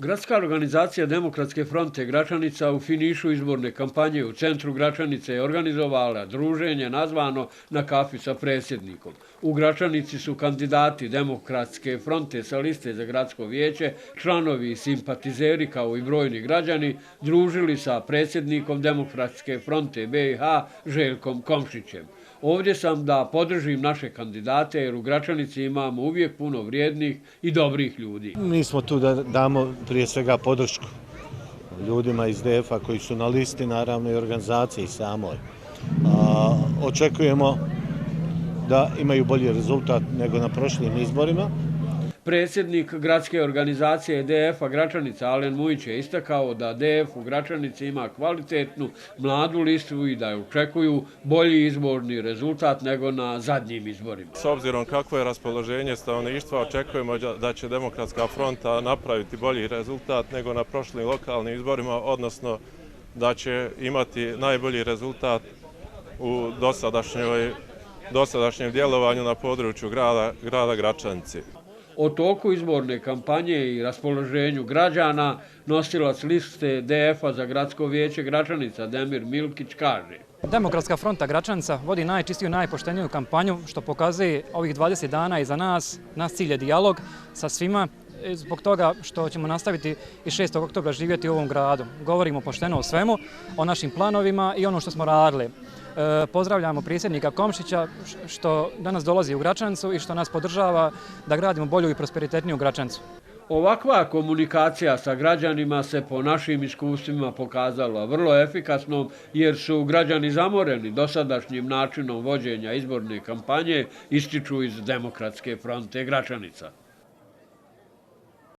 Gradska organizacija Demokratske fronte Gračanica u finišu izborne kampanje u centru Gračanice je organizovala druženje nazvano Na kafi sa predsjednikom. U Gračanici su kandidati Demokratske fronte sa liste za gradsko vijeće, članovi i simpatizeri kao i brojni građani družili sa predsjednikom Demokratske fronte BiH Željkom Komšićem. Ovdje sam da podržim naše kandidate jer u Gračanici imamo uvijek puno vrijednih i dobrih ljudi. Mi smo tu da damo prije svega podršku ljudima iz DF-a koji su na listi, naravno i organizaciji samoj. Očekujemo da imaju bolji rezultat nego na prošlim izborima. Predsjednik gradske organizacije DF-a Gračanica Alen Mujić je istakao da DF u Gračanici ima kvalitetnu mladu listu i da očekuju bolji izborni rezultat nego na zadnjim izborima. S obzirom kakvo je raspoloženje stanovništva, očekujemo da će Demokratska fronta napraviti bolji rezultat nego na prošlim lokalnim izborima, odnosno da će imati najbolji rezultat u dosadašnjem djelovanju na području grada Gračanice. O toku izborne kampanje i raspoloženju građana nosilac liste DF-a za gradsko vijeće Gračanica Demir Milkić kaže: Demokratska fronta Gračanica vodi najčistiju, najpošteniju kampanju što pokazuje ovih 20 dana iza nas. Naš cilj je dijalog sa svima zbog toga što ćemo nastaviti i 6. oktobra živjeti u ovom gradu. Govorimo pošteno o svemu, o našim planovima i ono što smo radili. Pozdravljamo predsjednika Komšića što danas dolazi u Gračanicu i što nas podržava da gradimo bolju i prosperitetniju Gračanicu. Ovakva komunikacija sa građanima se po našim iskustvima pokazala vrlo efikasnom jer su građani zamoreni dosadašnjim načinom vođenja izborne kampanje, ističu iz Demokratske fronte Gračanica.